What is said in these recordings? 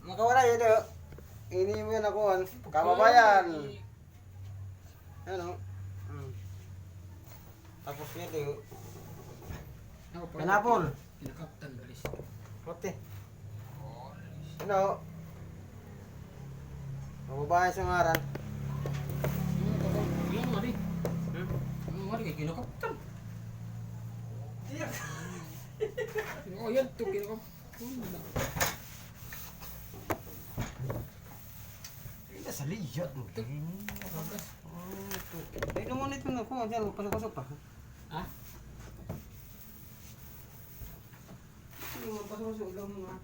Makawala yun o. Ini mo yun ako. Kababayan. Ano? Tapos yun o. Pineapple. Pinakaptan galis. Puti. Ano? Kababayan sa ngaran. Ilang nga rin. Ang nga rin kay kinakaptan. Oh, yan to kinakaptan. Ito sa liya. Bagas. Ay, lumunit mo na po. Diyan, pasok-pasok pa. Ha? Pasok-pasok lang mo nga.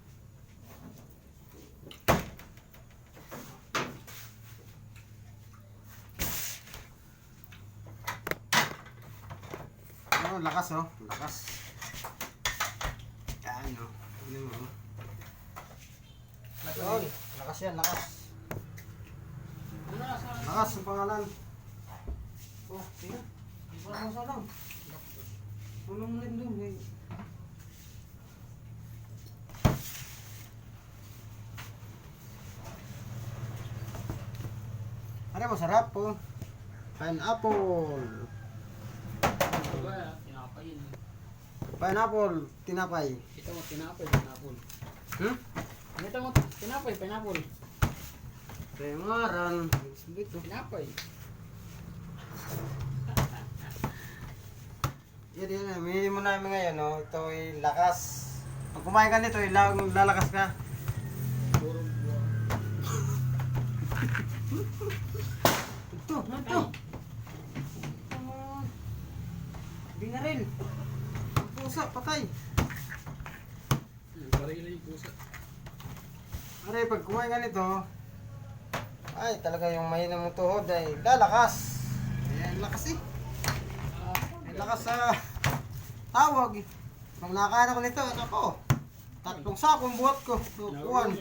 Oh, lakas oh. Lakas. Yan oh. Ano mo? Oh, lakas yan, lakas. Ano na sa Lakas ang pangalan. Oh, tingnan. Parang masalang. Walang mo rin doon eh. Ano masarap po? Pineapple. tinapayin? Pineapple, tinapay. Ito mo tinapay, pineapple. Ito mo tinapay, pineapple. Rengaran. Dito. Tinapay. Yan yan. Mili mo namin ngayon. No? Ito ay lakas. Pag kumain ka nito, lalakas ka. Puro buwan. Ito. Binaril. Pusa, patay. Barila yung pusa. Aray, pag kumain ka nito, ay talaga yung mahina mong tuhod ay lalakas. Ayan, lakas eh. Ay, lakas sa tawag. Pag nakakain ako nito, ako, 3 sako ang buhat ko. Kuhan.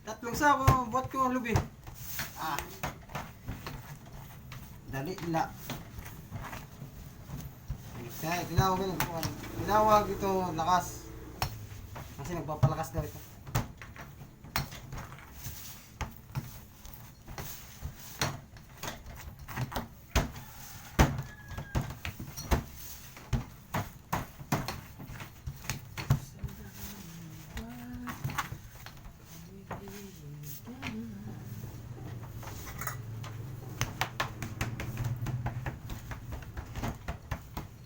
3 sako ang buhat ko ang lubi. Dali la. Kaya tinawag ito lakas. Kasi nagpapalakas daw ito.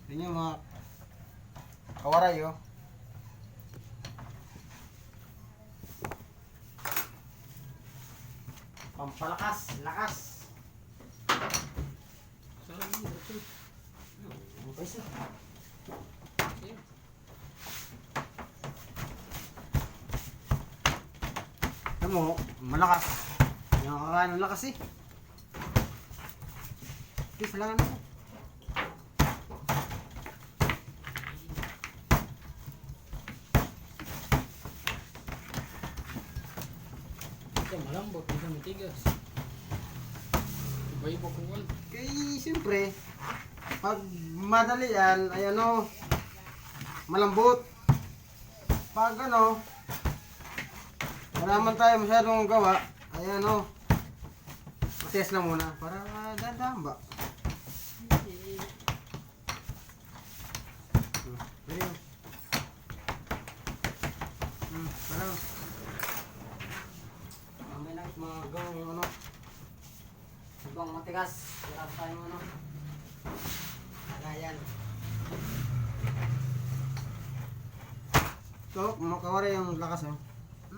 Tingnan nyo mga kawaray oh. Pampalakas, lakas. Sarang mo ito. Okay sir. Alam mo, malakas. Nakakain ng lakas eh. Please, halangan mo. Ito malambot, ito matigas. Iba-iba kung ano. Siyempre, pag madali yan, ay ano, malambot. Pag ano, wala naman tayo masyadong gawa, ay ano, matest na muna para dandahan ba. Ayun. Parang mamay lang mga gawang ano, ibang matigas, wala tayong ano, lagayan. Ito, makawari yung lakas oh.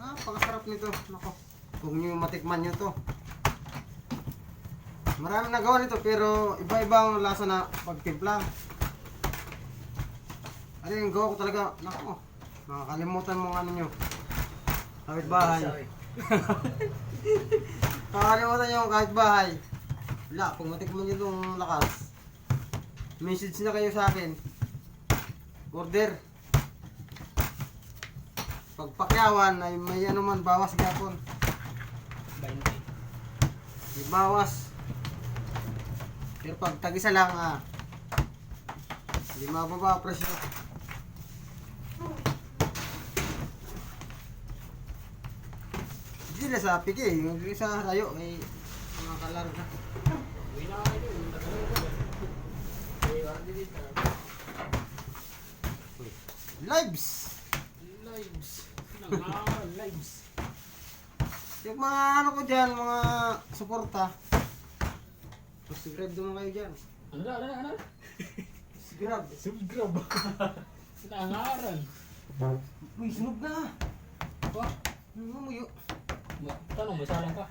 Napakasarap nito. Nako. Kung nyo matikman nyo to. Maraming nagawa nito pero iba-ibang lasa na pagtimpla. Ano yung gawa ko talaga. Nako. Nakakalimutan mo ang ano nyo. Kahit bahay. Nakakalimutan nyo kahit bahay. Wala. Kung matikman nyo itong lakas. Message na kayo sa akin. Order. Pagpakyawan ay may ano man bawas gapon. 20. May bawas. Pero pag tag-isa lang hindi mababa ang presyo. sila sa piki. Yung sa rayo, may mga kalaro na. Uwi na kayo dun. Tagalog ko. Eh, warang dito. Lives! Lives. Nangaral, lives. Yung mga ano ko dyan, mga suporta. Subscribe naman kayo dyan. Ano? Subscribe. Subscribe. Nangaral. Uy, sunog na. Ba? Ano mo yun? Tanong, may salang ka.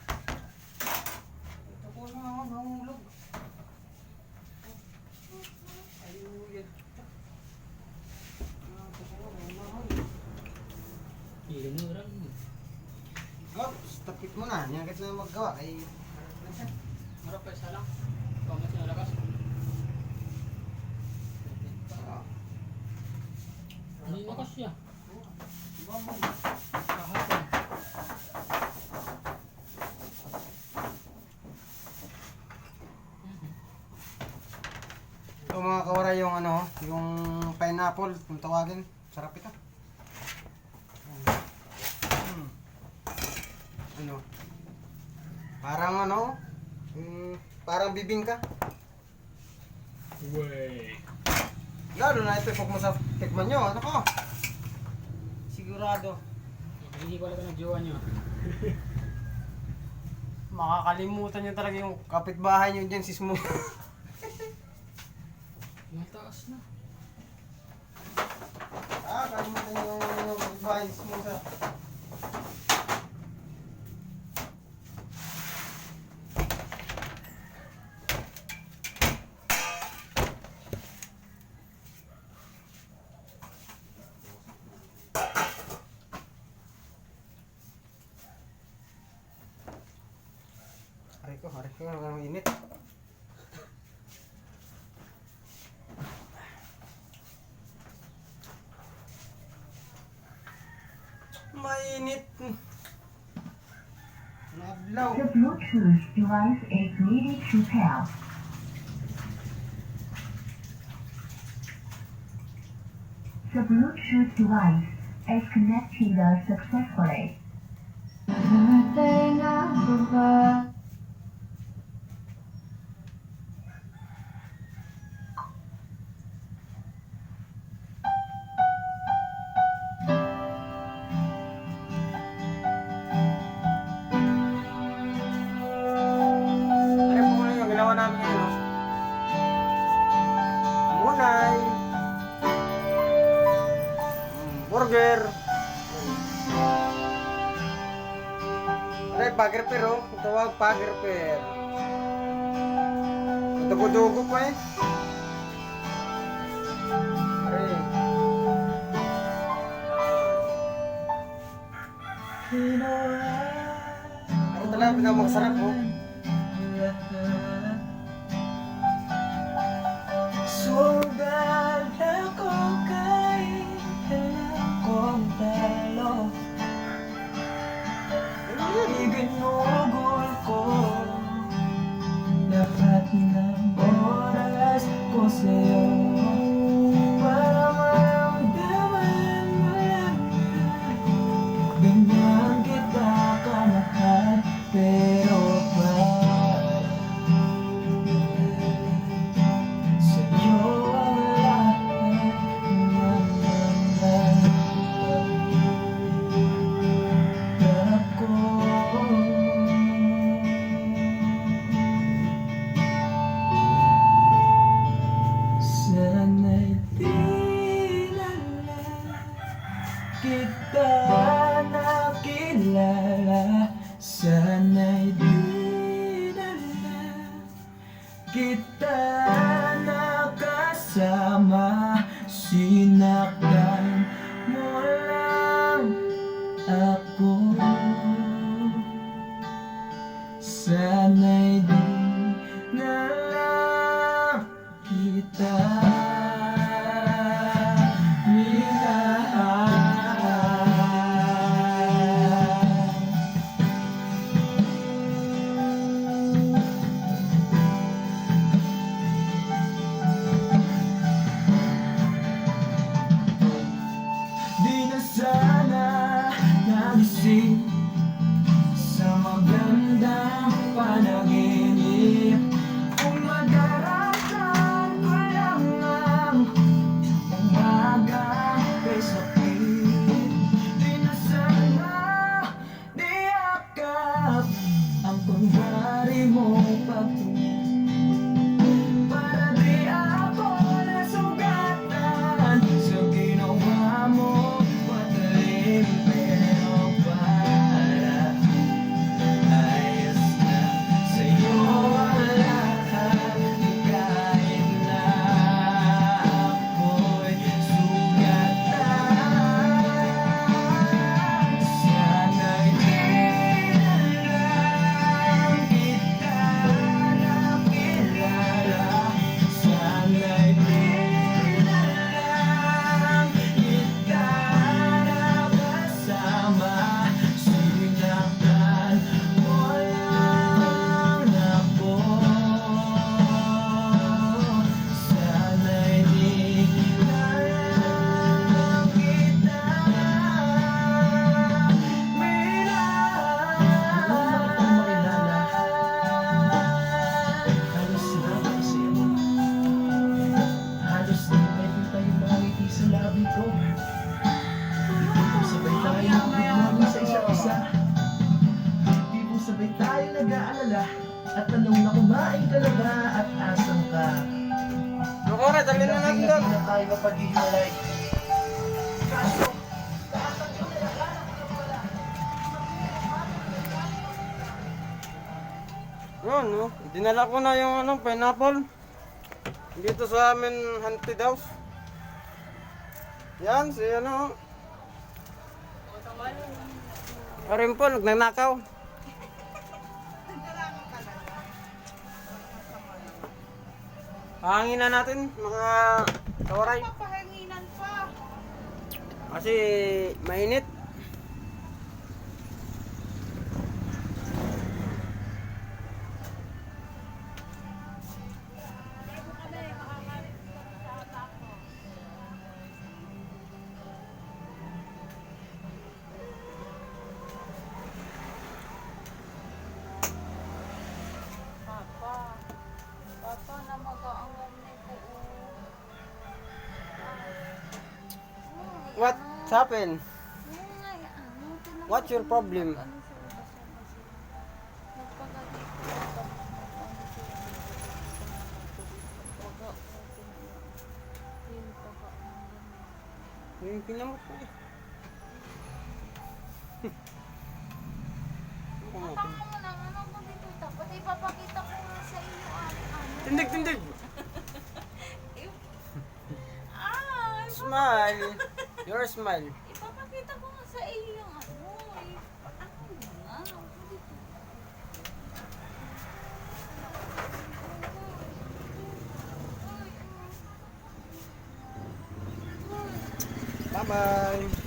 Ako na ako, nahulog. Ayun yan. Inuran mo. Oops, tapit mo na. Nyakit na maggawa. Ay, Marap pa salang. Kamat na lakas. Hindi nakas siya. Kahapon. ito mga kawara yung ano, yung pineapple, kung tawagin. Sarap ito. Ano? Parang ano, parang bibingka. Wey. Lalo na ito pag mo sa tikman nyo, ano ko? Sigurado. Hindi pala ka ng jowa niyo. Makakalimutan nyo talaga yung kapitbahay nyo dyan, sismo. Mataas na. Kalimutan nyo yung kapitbahay, sismo sa... Hari ko, ang init. Mainit. Nablaw. The Bluetooth device is ready to pair. The Bluetooth device is connected successfully. Everything I provide. Ano po muna yung ginawa namin ngayon, no? Munay. Burger. Aray, pagerper, oh. Ang tawag, pagerper. Dugo-dugo pa eh. Aray. Ano talaga pinakamasarap, oh. Sugal ako kay kong talo. Iginugol ko lahat ng oras ko sa'yo para maramdaman mo lang na ganyan kita kamahal. Pero sa'yo ang lahat ng ako. nga, dali na natin doon. Hindi na tayo mapaghihiwalay. Yun, no? Dinala ko na yung ano, pineapple. Dito sa amin, haunted house. Yan, si ano. Karin po, nagnanakaw. Hangin na natin, mga kawaray. Papahanginan pa. Kasi mainit. Papa na mag-aangam nito. What's happened? What's your problem? Yung pinamot ko eh. Tama mo na, ano ko dito? Dapat ipapakita ko nga sa inyo ano. Tindig, tindig! Ah, Smile! Your smile. ipapakita ko nga sa iyo yung ano. Ano nga, ako dito. Bye-bye!